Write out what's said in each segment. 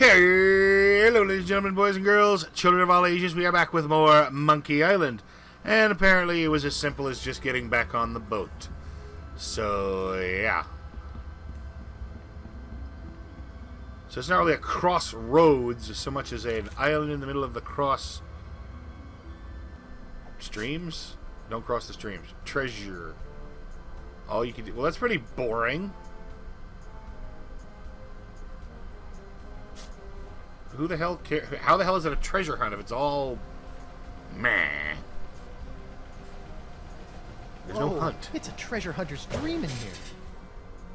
Hello, ladies and gentlemen, boys and girls, children of all ages. We are back with more Monkey Island. And apparently it was as simple as just getting back on the boat. So, yeah. So it's not really a crossroads so much as an island in the middle of the cross... streams? Don't cross the streams. Treasure. All you can do... Well, that's pretty boring. Who the hell cares? How the hell is it a treasure hunt if it's all meh? There's no hunt. It's a treasure hunter's dream in here.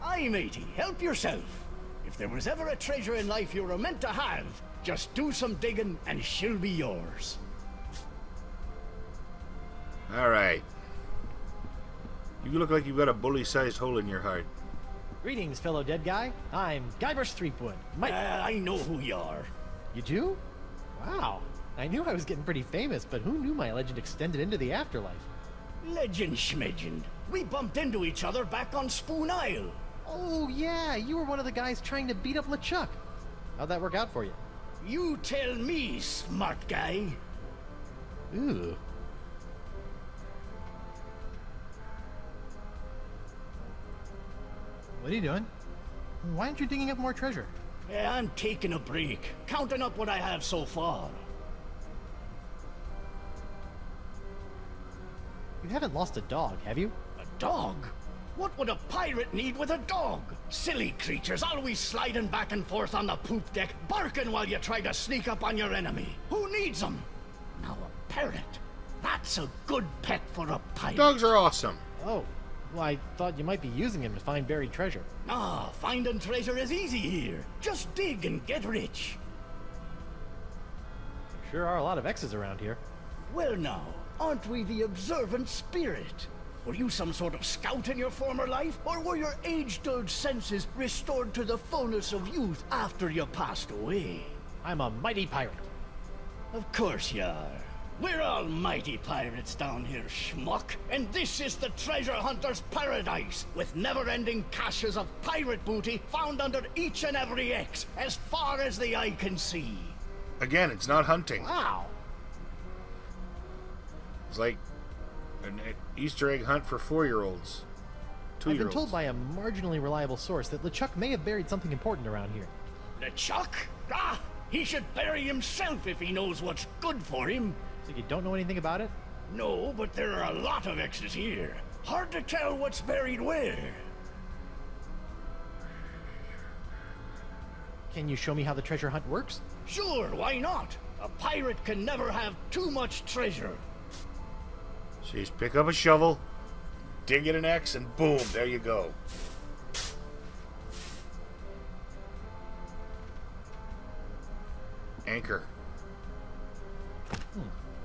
Aye, matey, help yourself. If there was ever a treasure in life you were meant to have, just do some digging and she'll be yours. Alright. You look like you've got a bully-sized hole in your heart. Greetings, fellow dead guy. I'm Guyver Streetwood. I know who you are. You do? Wow. I knew I was getting pretty famous, but who knew my legend extended into the afterlife? Legend schmegend. We bumped into each other back on Spoon Isle. Oh, yeah. You were one of the guys trying to beat up LeChuck. How'd that work out for you? You tell me, smart guy. Ooh. What are you doing? Why aren't you digging up more treasure? Yeah, I'm taking a break, counting up what I have so far. You haven't lost a dog, have you? A dog? What would a pirate need with a dog? Silly creatures always sliding back and forth on the poop deck, barking while you try to sneak up on your enemy. Who needs them? Now a parrot. That's a good pet for a pirate. Dogs are awesome. Oh. Well, I thought you might be using him to find buried treasure. Ah, finding treasure is easy here. Just dig and get rich. There sure are a lot of X's around here. Well now, aren't we the observant spirit? Were you some sort of scout in your former life, or were your age-dulled senses restored to the fullness of youth after you passed away? I'm a mighty pirate. Of course you are. We're all mighty pirates down here, schmuck. And this is the treasure hunter's paradise, with never-ending caches of pirate booty found under each and every X, as far as the eye can see. Again, it's not hunting. Wow. It's like an Easter egg hunt for 4-year-olds. 2-year-olds. I've been told by a marginally reliable source that LeChuck may have buried something important around here. LeChuck? Ah! He should bury himself if he knows what's good for him. So you don't know anything about it? No, but there are a lot of X's here. Hard to tell what's buried where. Can you show me how the treasure hunt works? Sure, why not? A pirate can never have too much treasure. So you just pick up a shovel, dig in an X, and boom, there you go. Anchor.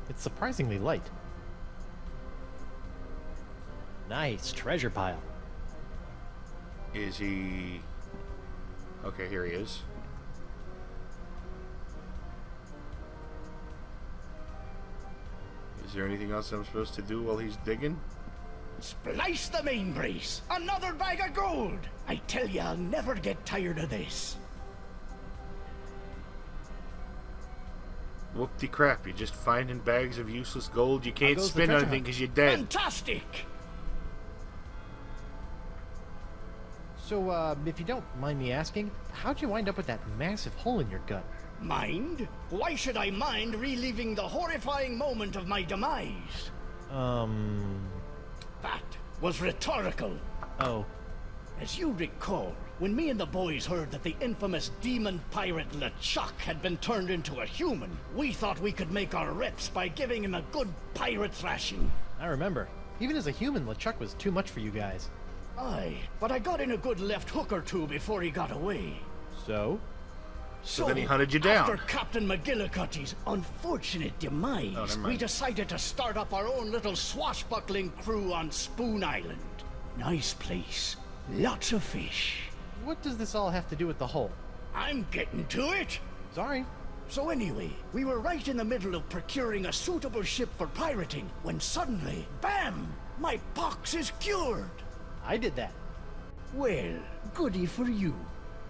It's surprisingly light. Nice treasure pile. Is he... Okay, here he is. Is there anything else I'm supposed to do while he's digging? Splice the main brace! Another bag of gold! I tell you, I'll never get tired of this. Whoop-de-crap, you're just finding bags of useless gold. You can't spin anything because you're dead. Fantastic! So, if you don't mind me asking, how'd you wind up with that massive hole in your gut? Mind? Why should I mind reliving the horrifying moment of my demise? That was rhetorical. Oh. As you recall, when me and the boys heard that the infamous demon pirate LeChuck had been turned into a human, we thought we could make our reps by giving him a good pirate thrashing. I remember. Even as a human, LeChuck was too much for you guys. Aye, but I got in a good left hook or two before he got away. So? So then he hunted you down. After Captain McGillicuddy's unfortunate demise, we decided to start up our own little swashbuckling crew on Spoon Island. Nice place. Lots of fish. What does this all have to do with the hole? I'm getting to it. Sorry. So anyway, we were right in the middle of procuring a suitable ship for pirating, when suddenly, bam! My pox is cured. I did that. Well, goody for you.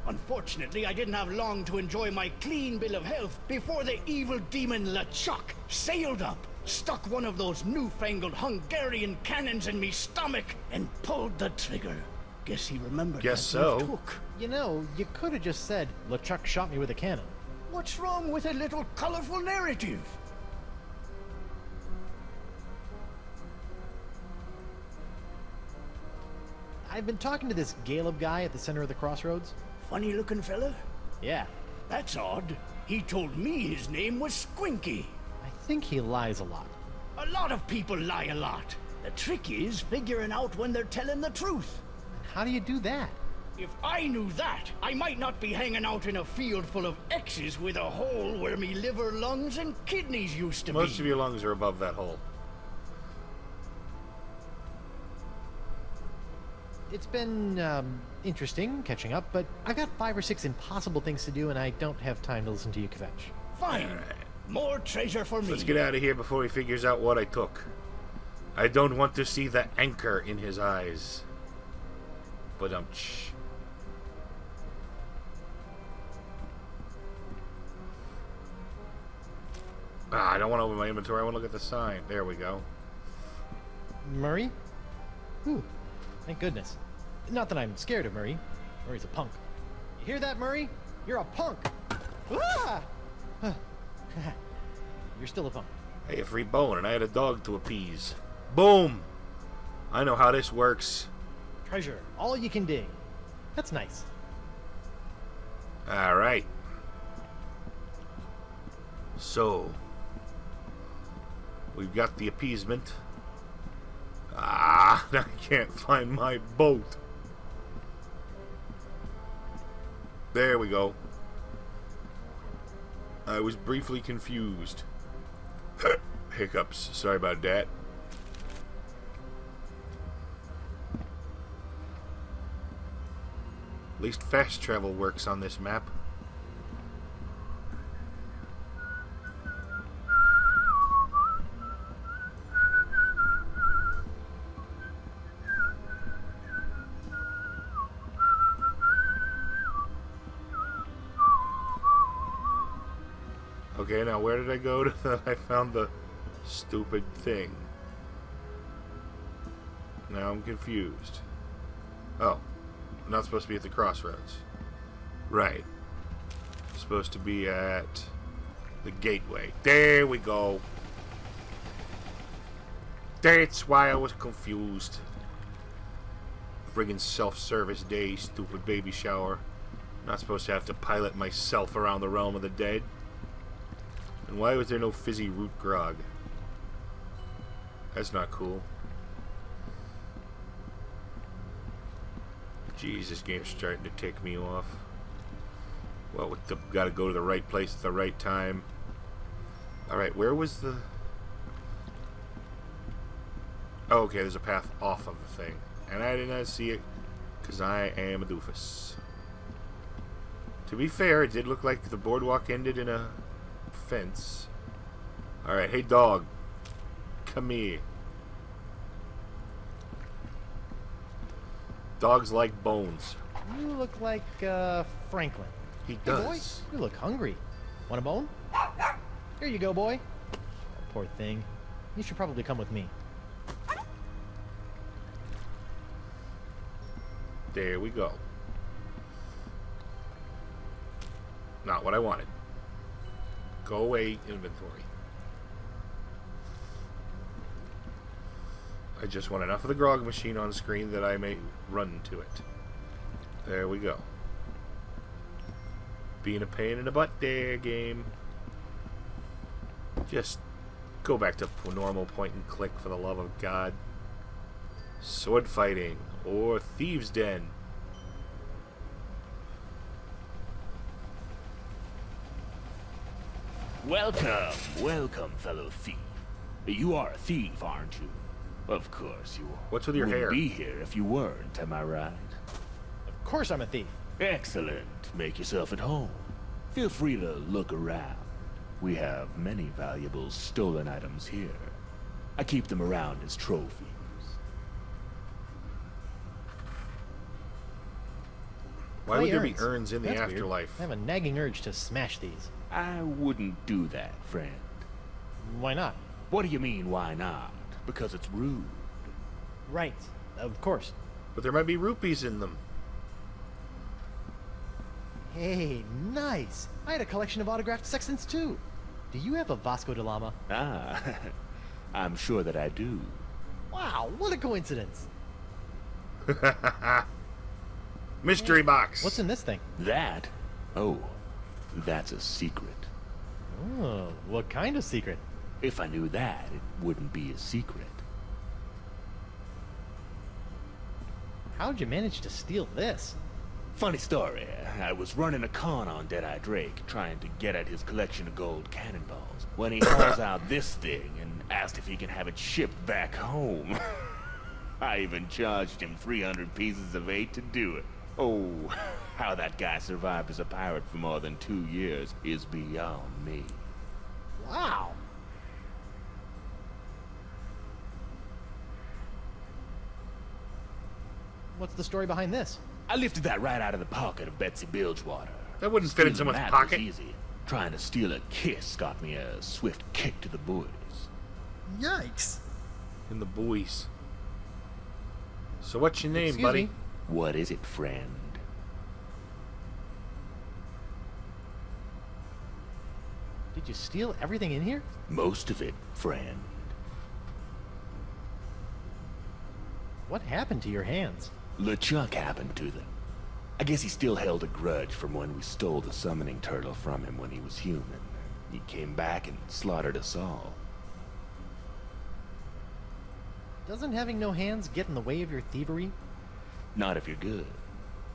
Unfortunately, I didn't have long to enjoy my clean bill of health before the evil demon LeChuck sailed up, stuck one of those newfangled Hungarian cannons in me stomach, and pulled the trigger. Guess he remembered Guess that so. left hook. You know, you could have just said, LeChuck shot me with a cannon. What's wrong with a little colorful narrative? I've been talking to this Galeb guy at the center of the crossroads. Funny looking fella? Yeah, That's odd. He told me his name was Squinky. I think he lies a lot. A lot of people lie a lot. The trick is figuring out when they're telling the truth. How do you do that? If I knew that, I might not be hanging out in a field full of X's with a hole where me liver, lungs, and kidneys used to be. Most of your lungs are above that hole. It's been, interesting catching up, but I've got 5 or 6 impossible things to do, and I don't have time to listen to you kvetch. Fine. Alright. More treasure for me. Let's get out of here before he figures out what I took. I don't want to see the anchor in his eyes. But I don't want to open my inventory. I want to look at the sign. There we go. Murray? Whew. Thank goodness. Not that I'm scared of Murray. Murray's a punk. You hear that, Murray? You're a punk. Ah! You're still a punk. Hey, a free bone, and I had a dog to appease. Boom! I know how this works. Treasure. All you can dig. That's nice. Alright. So, we've got the appeasement. I can't find my boat. There we go. I was briefly confused. Hiccups. Sorry about that. At least fast travel works on this map. Okay, now where did I go to I found the stupid thing? Now I'm confused. Oh, I'm not supposed to be at the crossroads. Right. Supposed to be at the gateway. There we go. That's why I was confused. Friggin' self-service day, stupid baby shower. Not supposed to have to pilot myself around the realm of the dead. And why was there no fizzy root grog? That's not cool. Jeez, this game's starting to tick me off. Well, with the, gotta go to the right place at the right time. Alright, where was the... Oh, okay, there's a path off of the thing. And I did not see it, because I am a doofus. To be fair, it did look like the boardwalk ended in a fence. Alright, hey dog. Come here. Dogs like bones. You look like, Franklin. He Hey, does. boy, you look hungry. Want a bone? Here you go, boy. Oh, poor thing. You should probably come with me. There we go. Not what I wanted. Go away, inventory. I just want enough of the grog machine on screen that I may run to it. There we go. Being a pain in the butt there, game. Just go back to normal point and click, for the love of God. Sword fighting or thieves' den. Welcome, welcome, fellow thief. You are a thief, aren't you? Of course you are. What's with your Wouldn't hair? be here if you weren't, am I right? Of course I'm a thief. Excellent. Make yourself at home. Feel free to look around. We have many valuable stolen items here. I keep them around as trophies. Why would there be urns. urns in the That's weird. afterlife? I have a nagging urge to smash these. I wouldn't do that, friend. Why not? What do you mean, why not? Because it's rude. Right. Of course. But there might be rupees in them. Hey, nice. I had a collection of autographed sextants too. Do you have a Vasco da Lama? Ah, I'm sure that I do. Wow, what a coincidence. Mystery box. What's in this thing? That? Oh, that's a secret. Oh, what kind of secret? If I knew that, it wouldn't be a secret. How'd you manage to steal this? Funny story. I was running a con on Deadeye Drake, trying to get at his collection of gold cannonballs, when he hauls out this thing and asked if he can have it shipped back home. I even charged him 300 pieces of 8 to do it. Oh, how that guy survived as a pirate for more than 2 years is beyond me. Wow. What's the story behind this? I lifted that right out of the pocket of Betsy Bilgewater. That wouldn't fit in Stealing someone's that pocket. was easy. Trying to steal a kiss got me a swift kick to the boys. Yikes. In the buoys. So what's your name, Excuse buddy? me? What is it, friend? Did you steal everything in here? Most of it, friend. What happened to your hands? LeChuck happened to them. I guess he still held a grudge from when we stole the summoning turtle from him when he was human. He came back and slaughtered us all. Doesn't having no hands get in the way of your thievery? Not if you're good.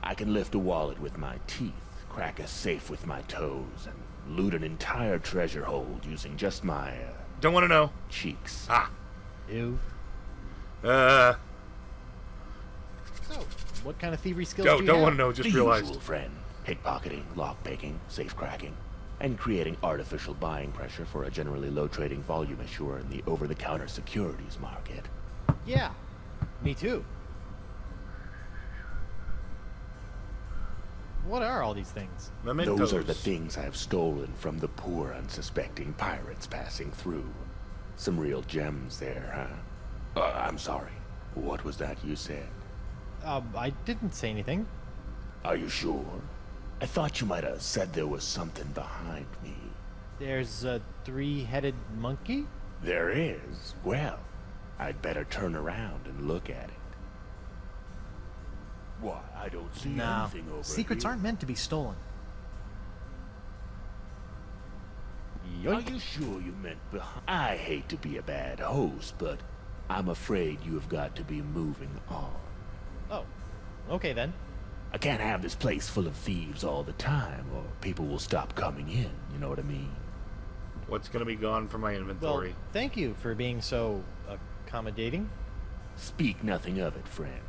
I can lift a wallet with my teeth, crack a safe with my toes, and loot an entire treasure hold using just my, Don't want to know. cheeks. Ah. Ew. Uh. So, what kind of thievery skills Don't do you have? want to know. Just The realized. usual, friend. Pickpocketing, lockpicking, safe cracking, and creating artificial buying pressure for a generally low trading volume issuer in the over-the-counter securities market. Yeah, me too. What are all these things? Mementos. Those are the things I've stolen from the poor, unsuspecting pirates passing through. Some real gems there, huh? I'm sorry. What was that you said? I didn't say anything. Are you sure? I thought you might have said there was something behind me. There's a three-headed monkey? There is. Well, I'd better turn around and look at it. Why, I don't see anything over secrets here. aren't meant to be stolen. Are Yoink. you sure you meant behind? I hate to be a bad host, but I'm afraid you have got to be moving on. Oh, okay then. I can't have this place full of thieves all the time, or people will stop coming in, you know what I mean? What's gonna be gone from my Well, inventory? thank you for being so accommodating. Speak nothing of it, friend.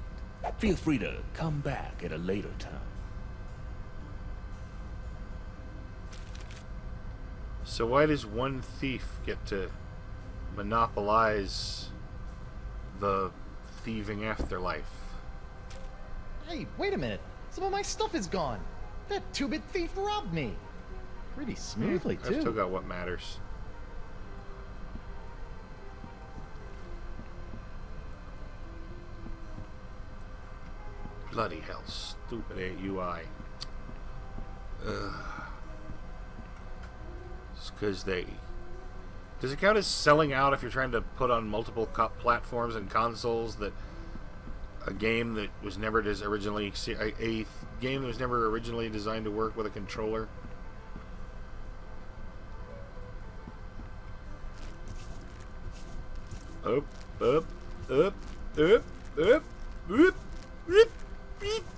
Feel free to come back at a later time. So why does one thief get to monopolize the thieving afterlife? Hey, wait a minute. Some of my stuff is gone. That two-bit thief robbed me. Pretty smoothly, I've still too. got what matters. Bloody hell, stupid UI. Ugh. It's because they... Does it count as selling out if you're trying to put on multiple platforms and consoles that a game that was never originally a game that was never originally designed to work with a controller? Up, up, up, up, up, up, up.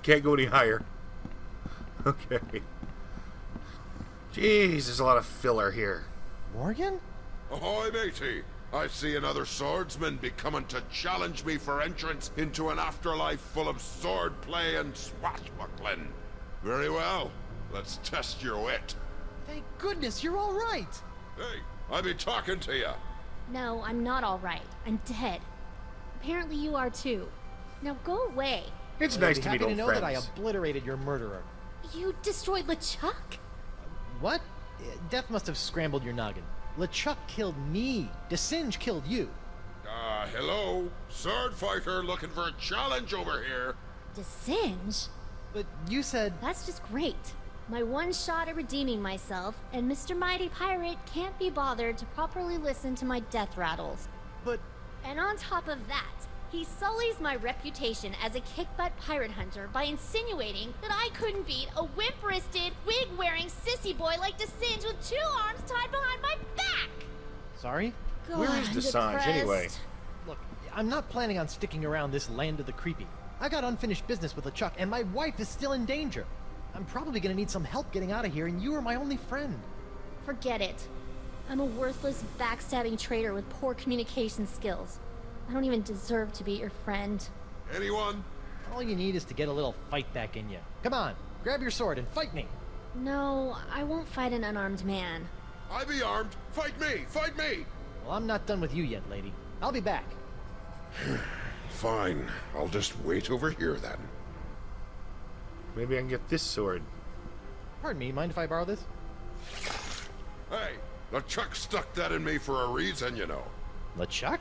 Can't go any higher. Okay. Jeez, there's a lot of filler here. Morgan? Ahoy, matey! I see another swordsman be coming to challenge me for entrance into an afterlife full of swordplay and swashbuckling. Very well. Let's test your wit. Thank goodness you're all right. Hey, I be talking to you. No, I'm not all right. I'm dead. Apparently you are too. Now go away. It's I'd nice be to happy meet to old know friends. that I obliterated your murderer. You destroyed LeChuck? What? Death must have scrambled your noggin. LeChuck killed me. DeSinge killed you. Hello? Sword fighter looking for a challenge over here. DeSinge? But you said... That's just great. My one shot at redeeming myself, and Mr. Mighty Pirate can't be bothered to properly listen to my death rattles. But... And on top of that, he sullies my reputation as a kick-butt pirate hunter by insinuating that I couldn't beat a wimp-wristed, wig-wearing sissy boy like DeSinge with 2 arms tied behind my back! Sorry? God, Where is I'm DeSange depressed. anyway? Look, I'm not planning on sticking around this land of the creepy. I got unfinished business with LeChuck, and my wife is still in danger. I'm probably gonna need some help getting out of here, and you are my only friend. Forget it. I'm a worthless, backstabbing traitor with poor communication skills. I don't even deserve to be your friend. Anyone? All you need is to get a little fight back in you. Come on, grab your sword and fight me. No, I won't fight an unarmed man. I be armed. Fight me! Fight me! Well, I'm not done with you yet, lady. I'll be back. Fine. I'll just wait over here then. Maybe I can get this sword. Pardon me, mind if I borrow this? Hey, LeChuck stuck that in me for a reason, you know. LeChuck?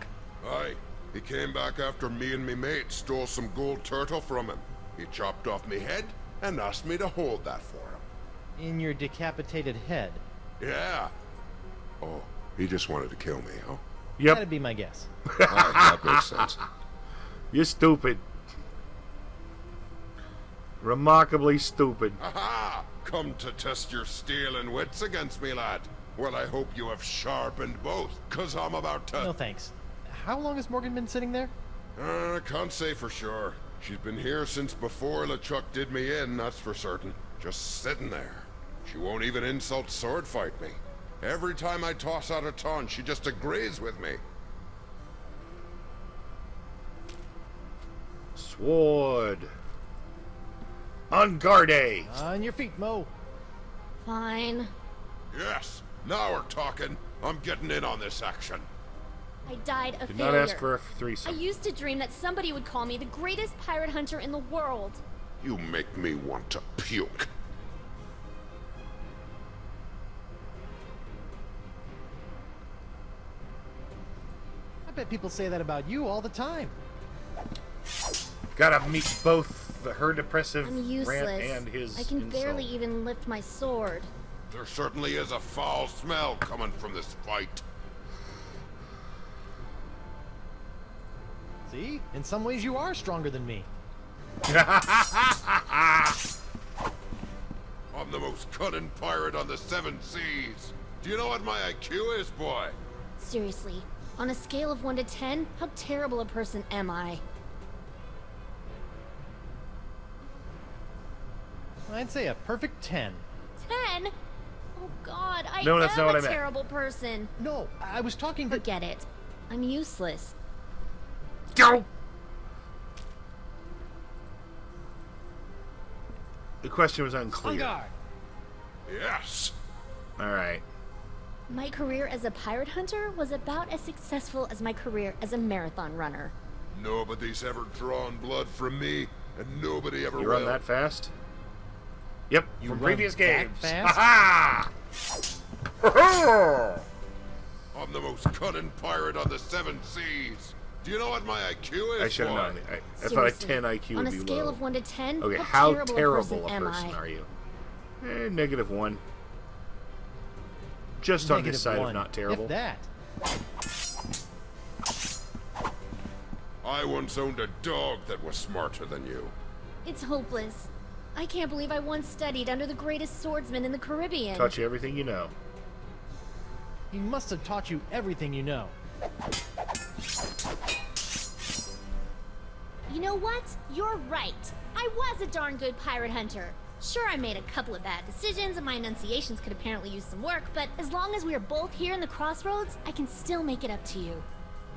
Aye. He came back after me and me mate stole some gold turtle from him. He chopped off me head and asked me to hold that for him. In your decapitated head. Yeah. Oh, he just wanted to kill me, huh? Yep. That'd be my guess. Aye, that makes sense. You're stupid. Remarkably stupid. Aha! Come to test your steel and wits against me, lad. Well, I hope you have sharpened both, 'cause I'm about to... No thanks. How long has Morgan been sitting there? I can't say for sure. She's been here since before LeChuck did me in, that's for certain. Just sitting there. She won't even insult sword fight me. Every time I toss out a taunt, she just agrees with me. Sword. On guarde. On your feet, Mo. Fine. Yes, now we're talking. I'm getting in on this action. I died a Did failure. not ask for a I threesome. used to dream that somebody would call me the greatest pirate hunter in the world. You make me want to puke. I bet people say that about you all the time. Gotta meet both her depressive I'm useless. rant and his I can insult. barely even lift my sword. There certainly is a foul smell coming from this fight. See? In some ways you are stronger than me. I'm the most cunning pirate on the 7 seas. Do you know what my IQ is, boy? Seriously, on a scale of 1 to 10, how terrible a person am I? I'd say a perfect 10. 10? Oh God, I No, that's am not what a I meant. terrible person. No, I was talking to... Forget it. I'm useless. Go. The question was unclear. On guard. Yes. All right. My career as a pirate hunter was about as successful as my career as a marathon runner. Nobody's ever drawn blood from me, and nobody ever You will. run that fast? Yep, You from run previous that games. fast? Ha ha! I'm the most cunning pirate on the 7 seas. Do you know what my IQ is, I should have boy? known. I thought a Seriously, 10 IQ on would a be scale low. of 1 to 10, Okay, how how terrible terrible am a person I? are you? -1. Just on this side -1, of not terrible. If that. I once owned a dog that was smarter than you. It's hopeless. I can't believe I once studied under the greatest swordsman in the Caribbean. Taught you everything you know. He must have taught you everything you know. You know what? You're right. I was a darn good pirate hunter. Sure, I made a couple of bad decisions and my enunciations could apparently use some work, but as long as we are both here in the crossroads, I can still make it up to you.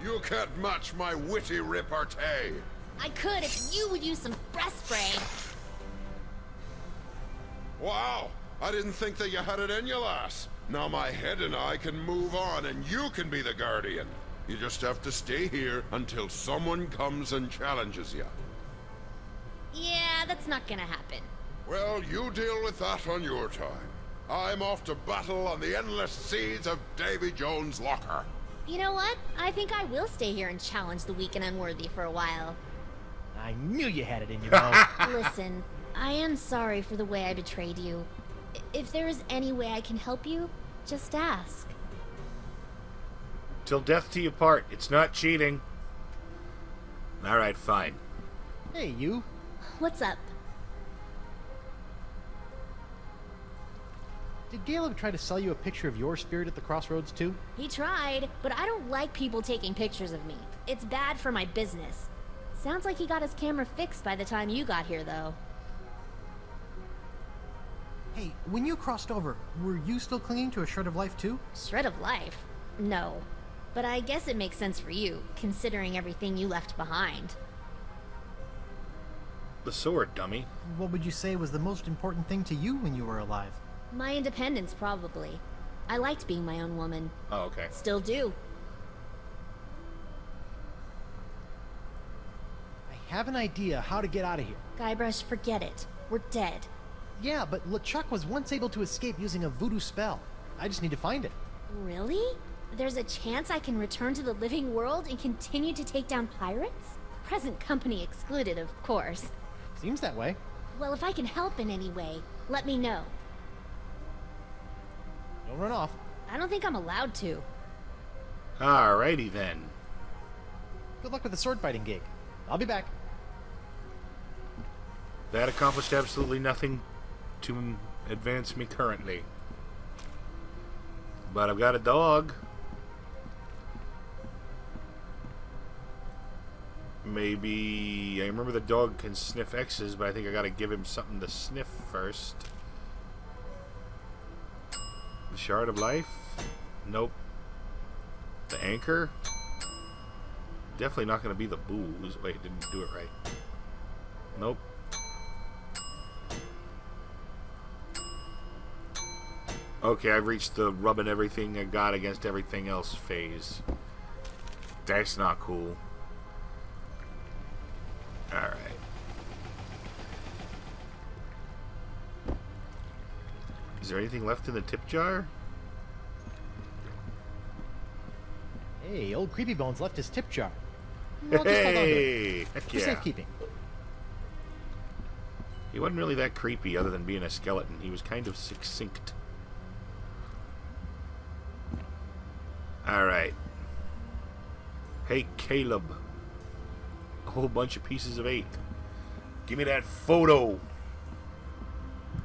You can't match my witty repartee. I could if you would use some breath spray. Wow, I didn't think that you had it in you, lass. Now my head and I can move on and you can be the guardian. You just have to stay here until someone comes and challenges you. Yeah, that's not gonna happen. Well, you deal with that on your time. I'm off to battle on the endless seas of Davy Jones' locker. You know what? I think I will stay here and challenge the weak and unworthy for a while. I knew you had it in you, Mo. Listen, I am sorry for the way I betrayed you. If there is any way I can help you, just ask. Till death do you part. It's not cheating. Alright, fine. Hey, you. What's up? Did Caleb try to sell you a picture of your spirit at the crossroads, too? He tried, but I don't like people taking pictures of me. It's bad for my business. Sounds like he got his camera fixed by the time you got here, though. Hey, when you crossed over, were you still clinging to a shred of life too? Shred of life? No. But I guess it makes sense for you, considering everything you left behind. The sword, dummy. What would you say was the most important thing to you when you were alive? My independence, probably. I liked being my own woman. Oh, okay. Still do. I have an idea how to get out of here. Guybrush, forget it. We're dead. Yeah, but LeChuck was once able to escape using a voodoo spell. I just need to find it. Really? There's a chance I can return to the living world and continue to take down pirates? Present company excluded, of course. Seems that way. Well, if I can help in any way, let me know. Don't run off. I don't think I'm allowed to. Alrighty then. Good luck with the sword fighting gig. I'll be back. That accomplished absolutely nothing to advance me currently. But I've got a dog. Maybe... I remember the dog can sniff X's, but I think I gotta give him something to sniff first. The Shard of Life? Nope. The Anchor? Definitely not gonna be the booze. Wait, didn't do it right. Nope. Okay, I've reached the rubbing everything I got against everything else phase. That's not cool. Alright. Is there anything left in the tip jar? Hey, old Creepy Bones left his tip jar. I'll just hold on to it. Hey! Heck For yeah. safekeeping. He wasn't really that creepy other than being a skeleton. He was kind of succinct. Alright. Hey, Caleb. A whole bunch of pieces of 8. Give me that photo.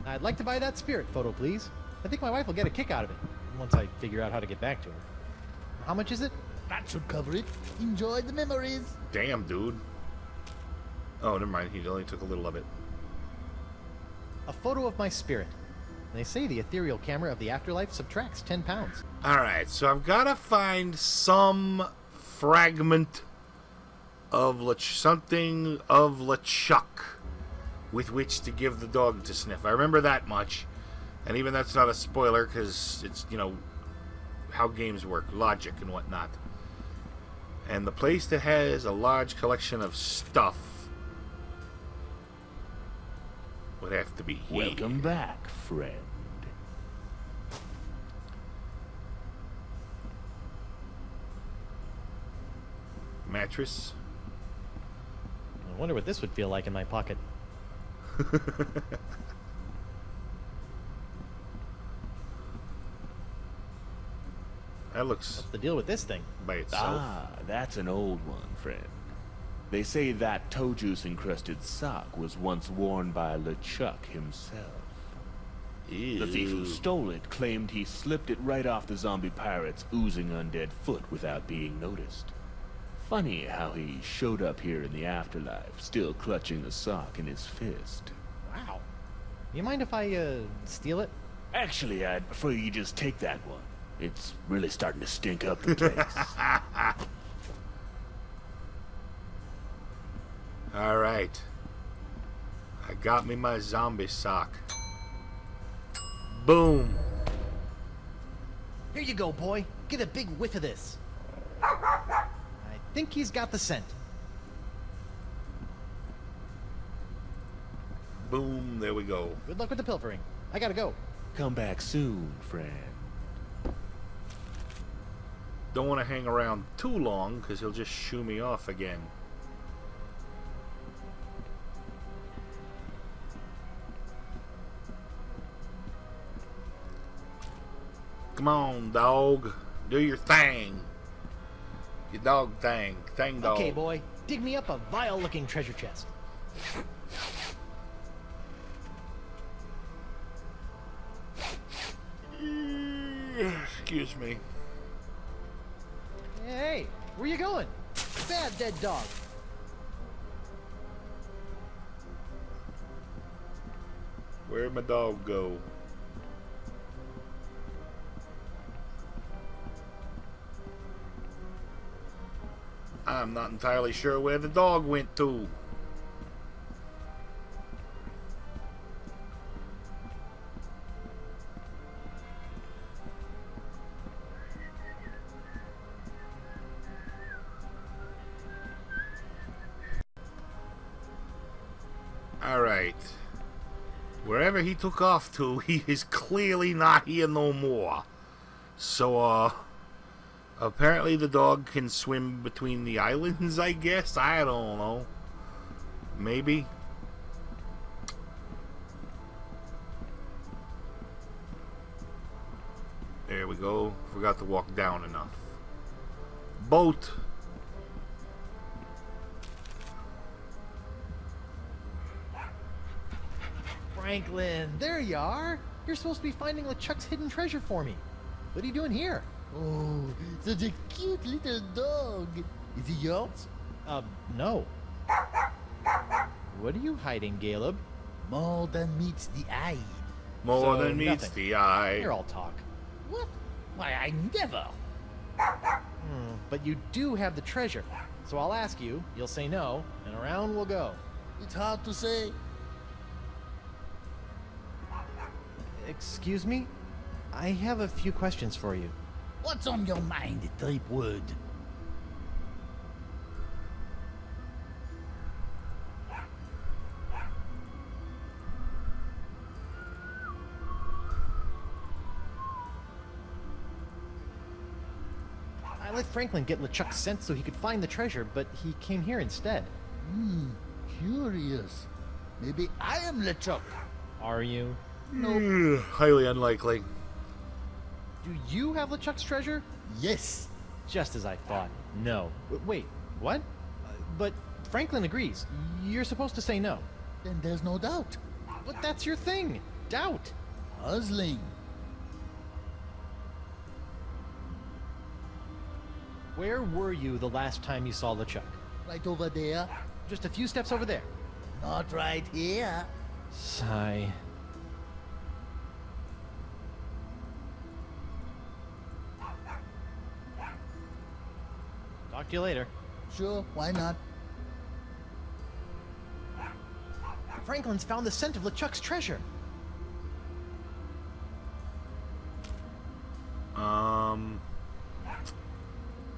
I'd like to buy that spirit photo, please. I think my wife will get a kick out of it, once I figure out how to get back to her. How much is it? That should cover it. Enjoy the memories. Damn, dude. Oh, never mind. He only took a little of it. A photo of my spirit. They say the ethereal camera of the afterlife subtracts 10 pounds. Alright, so I've got to find some fragment of something of LeChuck with which to give the dog to sniff. I remember that much. And even that's not a spoiler because it's, you know, how games work, logic and whatnot. And the place that has a large collection of stuff would have to be here. Welcome back, friend. Mattress. I wonder what this would feel like in my pocket. That looks What's the deal with this thing? by itself. Ah, that's an old one, friend. They say that toe juice encrusted sock was once worn by LeChuck himself. The thief who stole it claimed he slipped it right off the zombie pirate's oozing undead foot without being noticed. Funny how he showed up here in the afterlife, still clutching the sock in his fist. Wow. You mind if I, steal it? Actually, I'd prefer you just take that one. It's really starting to stink up the place. Alright. I got me my zombie sock. Boom. Here you go, boy. Get a big whiff of this. I think he's got the scent. Boom, there we go. Good luck with the pilfering. I gotta go. Come back soon, friend. Don't want to hang around too long, because he'll just shoo me off again. Come on, dog. Do your thing. Your dog thing. Thing dog. Okay, boy. Dig me up a vile-looking treasure chest. Excuse me. Hey, where you going? Bad dead dog. Where'd my dog go? I'm not entirely sure where the dog went to. Alright. Wherever he took off to, he is clearly not here no more. So, apparently the dog can swim between the islands, I guess? I don't know. Maybe. There we go. Forgot to walk down enough. Boat. Franklin, there you are. You're supposed to be finding LeChuck's hidden treasure for me. What are you doing here? Oh, such a cute little dog. Is he yours? No. What are you hiding, Caleb? More than meets the eye. More So, than meets nothing. the eye. You're all talk. What? Why, I never. But you do have the treasure. So I'll ask you, you'll say no, and around we'll go. It's hard to say. Excuse me? I have a few questions for you. What's on your mind, Tripwood? I let Franklin get LeChuck sent so he could find the treasure, but he came here instead. Curious. Maybe I am LeChuck. Are you? Highly unlikely. Do you have LeChuck's treasure? Yes. Just as I thought. No. Wait, what? But Franklin agrees. You're supposed to say no. Then there's no doubt. But that's your thing. Doubt. Puzzling. Where were you the last time you saw LeChuck? Right over there. Just a few steps over there. Not right here. Sigh. Talk to you later. Sure, why not? Franklin's found the scent of LeChuck's treasure. Can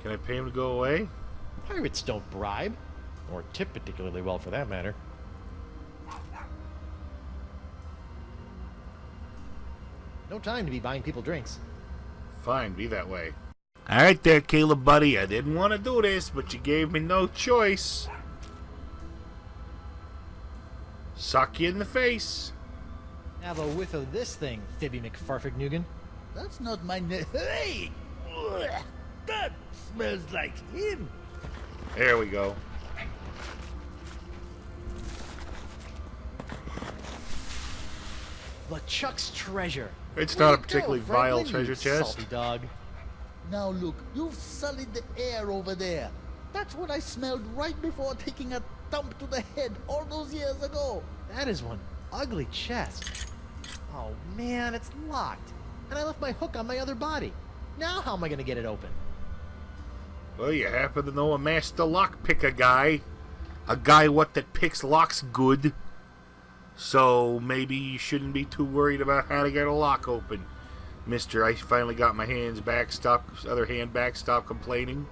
I pay him to go away? Pirates don't bribe. Or tip particularly well, for that matter. No time to be buying people drinks. Fine, be that way. Alright there, Caleb, buddy. I didn't want to do this, but you gave me no choice. Sock you in the face. Have a whiff of this thing, Thibby McFarfignugan. That's not my name. Hey! Ugh, that smells like him. There we go. LeChuck's treasure. It's Way not a to go, particularly vile Franklin, treasure you chest. Salty dog. Now look, you've sullied the air over there. That's what I smelled right before taking a thump to the head all those years ago. That is one ugly chest. Oh man, it's locked. And I left my hook on my other body. Now how am I gonna get it open? Well, you happen to know a master lockpicker guy. A guy that picks locks good. So maybe you shouldn't be too worried about how to get a lock open. Mister, I finally got my hands back. Other hand back. Stop complaining.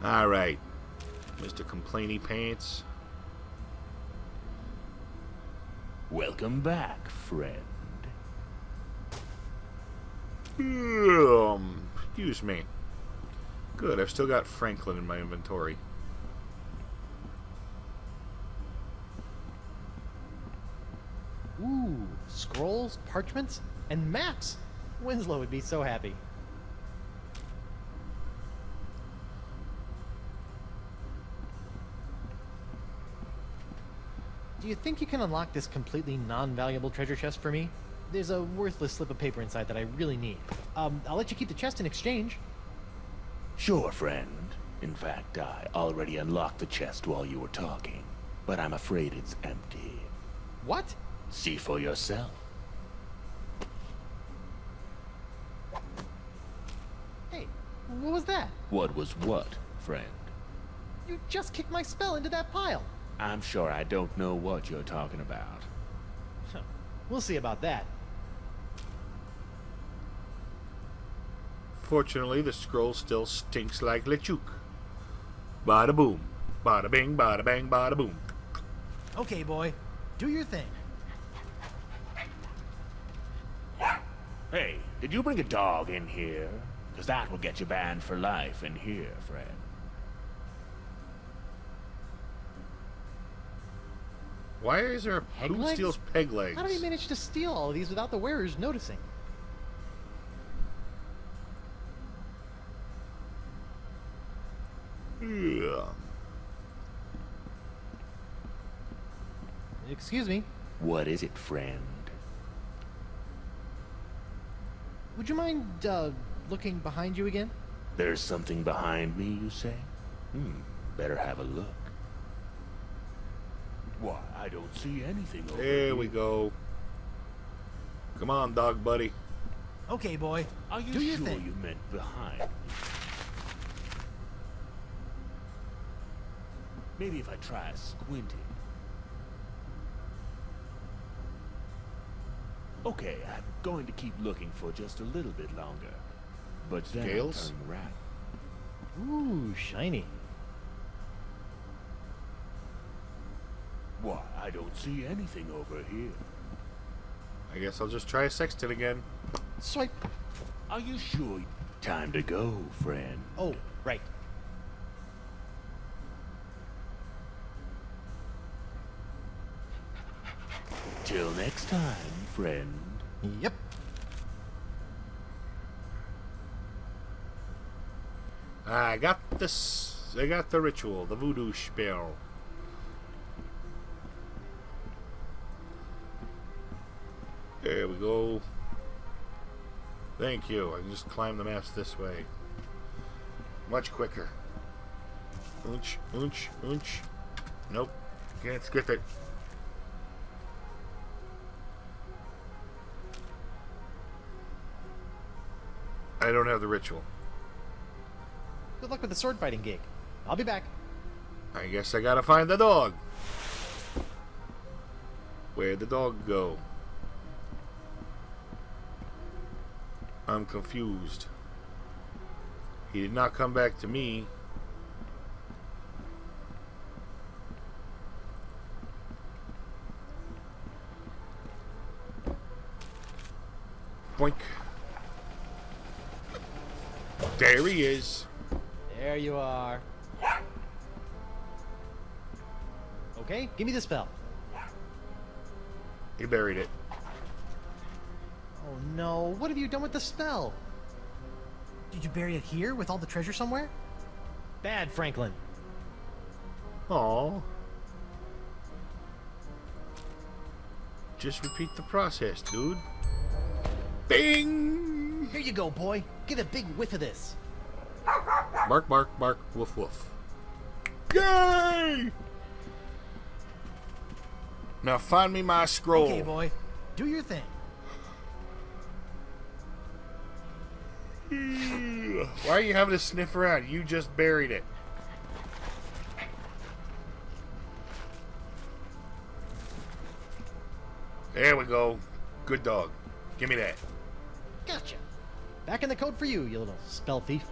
Alright. Mr. Complainy Pants. Welcome back, friend. Excuse me. Good, I've still got Franklin in my inventory. Ooh, scrolls, parchments, and maps. Winslow would be so happy. Do you think you can unlock this completely non-valuable treasure chest for me? There's a worthless slip of paper inside that I really need. I'll let you keep the chest in exchange. Sure, friend. In fact, I already unlocked the chest while you were talking, but I'm afraid it's empty. What? See for yourself. Hey, what was that? What was what, friend? You just kicked my spell into that pile. I'm sure I don't know what you're talking about. We'll see about that. Fortunately, the scroll still stinks like LeChuck. Bada boom. Bada bing, bada bang, bada boom. Okay, boy. Do your thing. Hey, did you bring a dog in here? Because that will get you banned for life in here, friend. Why is there a Peg who legs? steals peg legs? How did he manage to steal all of these without the wearers noticing? Ugh. Excuse me. What is it, friend? Would you mind, looking behind you again? There's something behind me, you say? Better have a look. Why, I don't see anything over There here. we go. Come on, dog buddy. Okay, boy. Are you Do your sure thing. you meant behind me? Maybe if I try squinting. Okay, I'm going to keep looking for just a little bit longer. But then I'll Scales? turn around. Ooh, shiny. Why, I don't see anything over here. I guess I'll just try a sextant again. Swipe. Are you sure? Time to go, friend. Oh, right. Till next time, friend. Yep. I got this. I got the ritual, the voodoo spell. There we go. Thank you. I can just climb the maps this way. Much quicker. Oonch, oonch, oonch. Nope. Can't skip it. I don't have the ritual. Good luck with the sword fighting gig. I'll be back. I guess I gotta find the dog. Where'd the dog go? I'm confused. He did not come back to me. Boink. There he is. There you are. Okay, give me the spell. He buried it. Oh no, what have you done with the spell? Did you bury it here with all the treasure somewhere? Bad, Franklin. Aww. Just repeat the process, dude. Bing! Here you go, boy. Get a big whiff of this. Bark, bark, bark, woof, woof. Yay! Now find me my scroll. Okay, boy. Do your thing. Why are you having to sniff around? You just buried it. There we go. Good dog. Give me that. Gotcha. Back in the code for you, you little spell thief.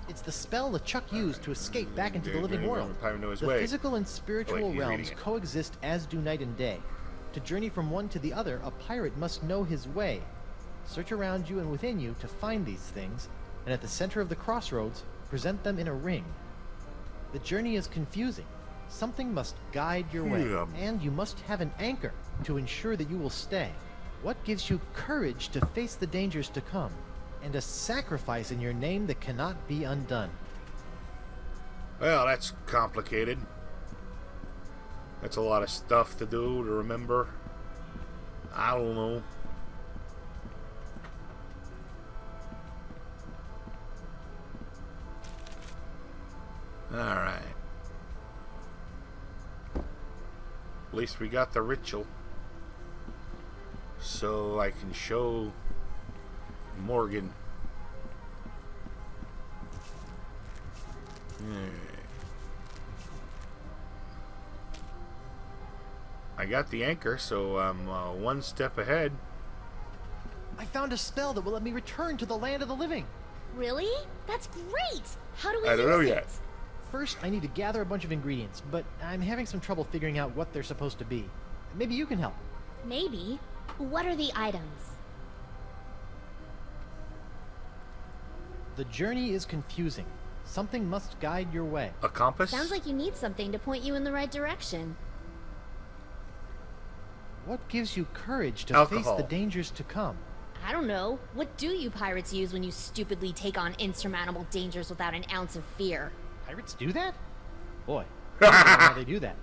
It's the spell LeChuck used to escape back into the living world. Pirate know his The way. physical and spiritual he's realms reading it. coexist as do night and day. To journey from one to the other, a pirate must know his way. Search around you and within you to find these things, and at the center of the crossroads, present them in a ring. The journey is confusing. Something must guide your way, and you must have an anchor to ensure that you will stay. What gives you courage to face the dangers to come, and a sacrifice in your name that cannot be undone? Well, that's complicated. That's a lot of stuff to do, to remember. I don't know. Alright. At least we got the ritual. So I can show Morgan. I got the anchor, so I'm one step ahead. I found a spell that will let me return to the land of the living. Really? That's great! How do we I don't know use yet. it? First, I need to gather a bunch of ingredients, but I'm having some trouble figuring out what they're supposed to be. Maybe you can help. Maybe. What are the items? The journey is confusing. Something must guide your way. A compass? Sounds like you need something to point you in the right direction. What gives you courage to Alcohol. face the dangers to come? I don't know. What do you pirates use when you stupidly take on insurmountable dangers without an ounce of fear? Pirates do that? Boy, I don't know how they do that.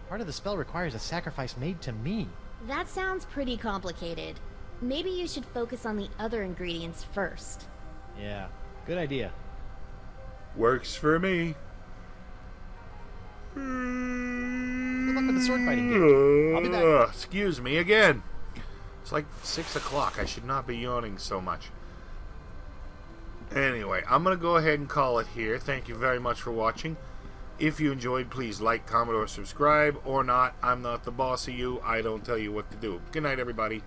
Part of the spell requires a sacrifice made to me. That sounds pretty complicated. Maybe you should focus on the other ingredients first. Yeah, good idea. Works for me. Good luck with the sword fighting game. I'll be back. Excuse me again. It's like 6 o'clock. I should not be yawning so much. Anyway, I'm going to go ahead and call it here. Thank you very much for watching. If you enjoyed, please like, comment, or subscribe. Or not. I'm not the boss of you. I don't tell you what to do. Good night, everybody.